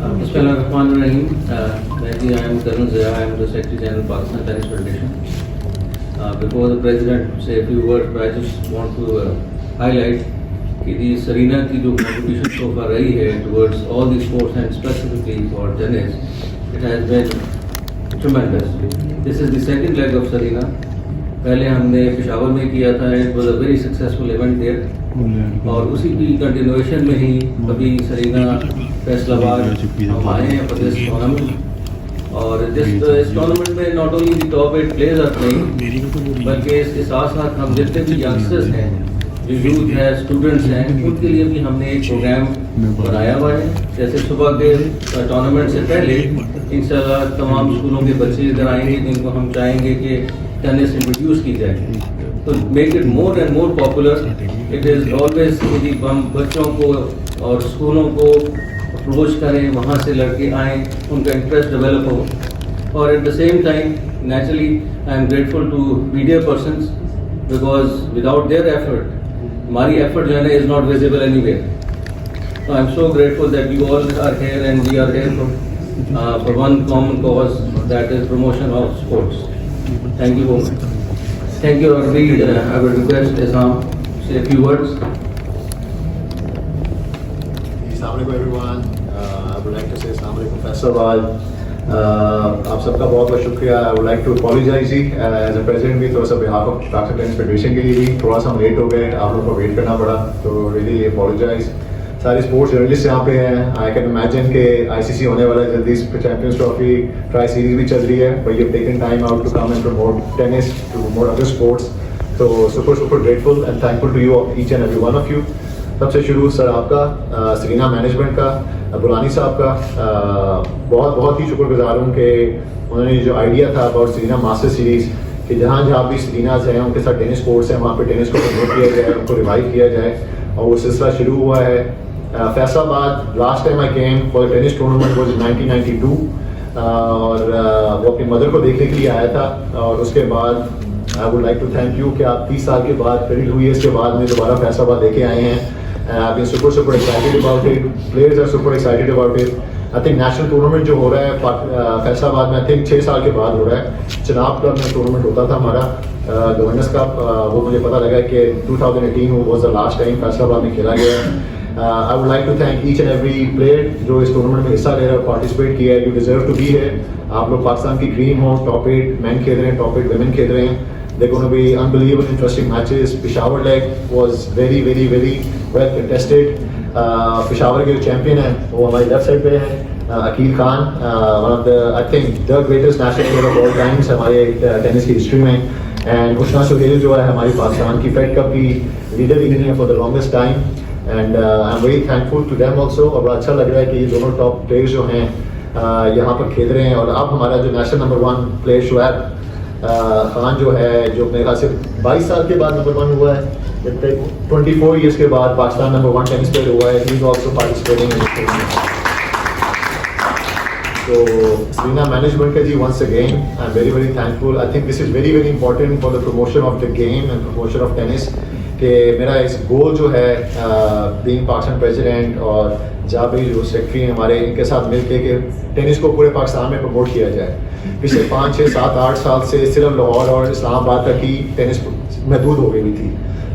Bismillahirrahmanirrahim. I am Tarun Zia. I am the Secretary General Pakistan Tennis Federation. Before the President say a few words, I just want to highlight कि दी Serena की जो contribution so far रही है towards all the sports and specifically for tennis, it has been tremendous. This is the second leg of Sarina. पहले हमने पेशावर में किया था. It was a very successful event there. और उसी की कंटिन्यूएशन में ही अभी सरीना फैसलाबाद हम आए हैं फॉर दिस टूर्नामेंट. और इस टूर्नामेंट में not only the top 8 players are playing, बल्कि इसके साथ साथ हम जितने भी यंगस्टर्स हैं, जो यूथ है, स्टूडेंट्स हैं, उनके लिए भी हमने एक प्रोग्राम बनाया हुआ है. जैसे सुबह के टूर्नामेंट से पहले इंशाल्लाह तमाम स्कूलों के बच्चे इधर आएंगे जिनको हम चाहेंगे कि टेनिस इंट्रोड्यूस की जाए. तो make it more and more popular. It is always यदि हम बच्चों को और स्कूलों को अप्रोच करें, वहाँ से लड़के आएँ, उनका इंटरेस्ट डेवलप हो. और at the same time naturally I am grateful to media persons because without their effort हमारी एफर्ट जो है ना is not visible anywhere. So I'm so grateful that you all are here and we are here for one common cause, that is promotion of sports. Thank you very much. Thank you. I would request Isam say a few words. Assalamualaikum everyone. I would like to say Assalamualaikum Faisalabad. आप सबका बहुत बहुत शुक्रिया. I would like to apologise ही as a president भी थोड़ा सा behalf of Pakistan tennis federation के लिए भी थोड़ा सा हम लेट हो गए, आप लोगों को वेट करना पड़ा, तो रियली अपॉलोजाइज. सारे स्पोर्ट्स जर्नलिस्ट यहाँ पे हैं. आई कैन इमेजिन के आईसीसी होने वाला है जल्दी, चैंपियंस ट्रॉफी ट्राई सीरीज भी चल रही है, but you have taken time out to come and promote tennis, to promote other sports. तो super grateful and thankful to you each and every one of you. सबसे शुरू sir आपका, Serena management का, बुलानी साहब का बहुत ही शुक्रगुजार हूँ कि उन्होंने जो आइडिया था अबाउट सरीना मास्टर सीरीज़ कि जहाँ जहाँ भी सरीनाज हैं उनके साथ टेनिस कोर्ट्स हैं, वहाँ पे टेनिस को प्रमोट किया जाए, उनको रिवाइव किया जाए, और वो सिलसिला शुरू हुआ है. Faisalabad last time I came for tennis tournament was 1992 और वो अपनी मदर को देखने के लिए आया था. और उसके बाद I would like to thank you कि आप 30 साल के बाद, 32 ईयर्स के बाद में दोबारा फैसलाबाद लेके आए हैं. I've been super excited about it. Players are super excited about it. I think national tournament जो हो रहा है फैसलाबाद में, I think 6 साल के बाद हो रहा है. चनाब क्लब में टूर्नामेंट होता था हमारा गवर्नर्स कप, वो मुझे पता लगा कि 2018 was the last time Faisalabad में खेला गया. I would like to thank each and every player जो इस टूर्नामेंट में हिस्सा ले रहा है, पार्टिसिपेट किया है. You deserve to be here. आप लोग पाकिस्तान की ड्रीम हो. टॉप 8 मैन खेल रहे हैं, टॉप 8 वुमेन खेल रहे हैं. They're going to be unbelievable interesting matches. Peshawar leg was very well contested. Peshawar के जो चैंपियन हैं वो हमारी लेफ्ट साइड पे हैं, Aqeel Khan, one of the I think the greatest national player of all times हमारे टेनिस की हिस्ट्री में. एंड उष्णा सुहेल जो है हमारी पाकिस्तान की फेड कप की लीडर रही है for the longest time. And I am very thankful to them also. और बड़ा अच्छा लग रहा है कि ये दोनों टॉप प्लेयर्स जो हैं यहाँ पर खेल रहे हैं. और अब हमारा जो national number 1 player Shoaib Khan जो है, जो मेरे ख्याल से 22 साल के बाद नंबर 1 हुआ है, 24 ईयर्स के बाद पाकिस्तान नंबर 1 टेनिस प्लेयर हुआ है. He is also participating in this tournament. तो सरीना मैनेजमेंट का जी once again I am very thankful. I think this is very important for the promotion of the game and promotion of tennis. कि मेरा इस गोल जो है being Pakistan president और जाबी जो सेक्रेटरी हैं हमारे, इनके साथ मिलकर कि टेनिस को पूरे पाकिस्तान में प्रमोट किया जाए. पिछले 5, 6, 7, 8 साल से सिर्फ लाहौर और इस्लामाबाद तक ही टेनिस महदूद हो गई थी.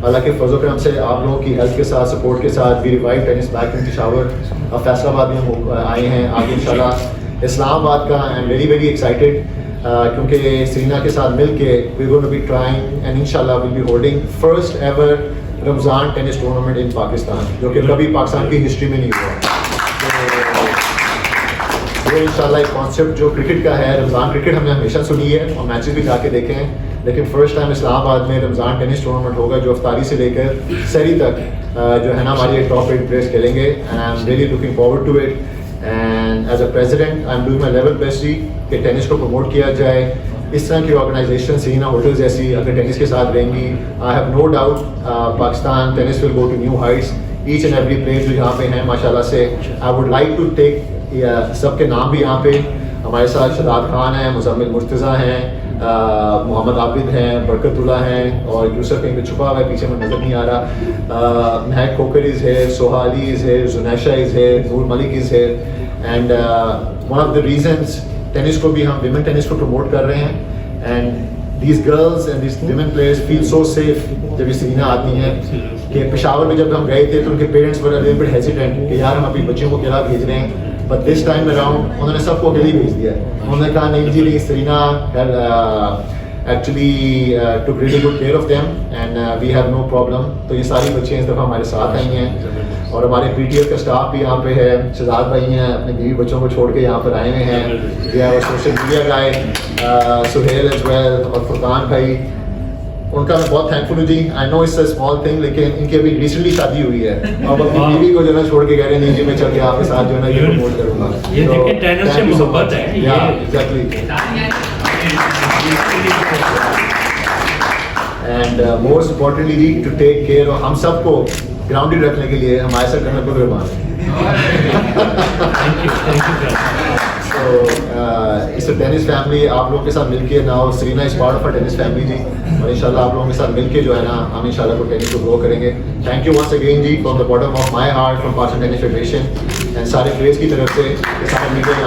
हालांकि फजल करम से आप लोगों की हेल्प के साथ, सपोर्ट के साथ we revive tennis back in Peshawar. अब फैसलाबाद में हम आए हैं. आगे इंशाल्लाह इस्लामाबाद का आई एम वेरी एक्साइटेड क्योंकि सरीना के साथ मिल के we going to be trying and इंशाल्लाह will be holding first ever Ramzan tennis tournament in Pakistan, जो कि कभी पाकिस्तान की हिस्ट्री में नहीं हुआ. वो इंशाल्लाह एक कॉन्सेप्ट जो क्रिकेट का है, रमज़ान क्रिकेट हमने हमेशा सुनी है और मैचेस भी जाके देखे हैं, लेकिन फर्स्ट टाइम इस्लामाबाद में रमज़ान टेनिस टूर्नामेंट होगा जो अफ्तारी से लेकर सहरी तक जो है ना हमारे टॉप 8 प्लेयर्स खेलेंगे. And I am really looking forward to it. And as a president I am doing my level best कि टेनिस को प्रमोट किया जाए. इस तरह की ऑर्गेनाइजेशन सरीना होटल जैसी अगर टेनिस के साथ रहेंगी, I have no doubt Pakistan tennis will go to new heights. Each and every player जो यहाँ पे हैं माशाल्लाह से, I would like to take सबके नाम भी यहाँ पे. हमारे साथ शदाद खान हैं, मुज़म्मिल मुर्तज़ा हैं, मोहम्मद आबिद हैं, बरकतुल्ला हैं, और यूसुफ कहीं पे छुपा हुआ है, पीछे में नज़र नहीं आ रहा. महक खोकर इज़ है, सोहाली इज़ है, जुनैशा इज़ है, नूर मलिक इज़ है. And one of the reasons tennis کو بھی ہم ویمن ٹینس کو پروموٹ کر رہے ہیں. And these girls and these women players feel so safe جب یہ سرینا آتی ہیں کہ پشاور میں جب ہم گئے تھے تو ان کے parents were little bit hesitant کہ یار ہم اپنی بچیوں کو اکیلا بھیج رہے ہیں. بٹ دس ٹائم اراؤنڈ انہوں نے سب کو اکیلی بھیج دیا. انہوں نے کہا نہیں جی نہیں, Serena actually took really good care of them and we have no problem. تو یہ ساری بچیاں اس دفعہ ہمارے ساتھ آئی ہیں اور ہمارے پی ٹی ایف کا اسٹاف بھی یہاں پہ ہے. شہزاد بھائی ہیں اپنے بیوی بچوں کو چھوڑ کے یہاں پر آئے ہوئے ہیں. سوشل میڈیا گائے سہیل ایز ویل اور فرقان بھائی, ان کا میں بہت تھینک فل ہوں جی. آئی نو اٹس اے اسمال تھنگ لیکن ان کی ابھی ریسنٹلی شادی ہوئی ہے اور اپنی بیوی کو جو ہے نا چھوڑ کے کہہ رہے ہیں نہیں جی میں چل کے آپ کے ساتھ جو ہے نا یہ پروموٹ کروں گا. یہ دیکھیں ٹینس سے محبت ہے. ایگزیکٹلی. اینڈ موسٹ امپورٹنٹلی جی ٹو ٹیک کیئر, اور ہم سب کو گراؤنڈڈ رکھنے کے لیے ہمارے ساتھ کرنے کو رحمان ہے. So, اس ٹینس فیملی آپ لوگوں کے ساتھ مل کے now Serena is part of tennis family جی, اور ان شاء اللہ آپ لوگوں کے ساتھ مل کے جو ہے نا ہم ان شاء اللہ کو ٹینس کو گرو کریں گے. تھینک یو ونس اگین جی from the bottom of my heart from Pakistan tennis federation and سارے پلیئرس کی طرف سے.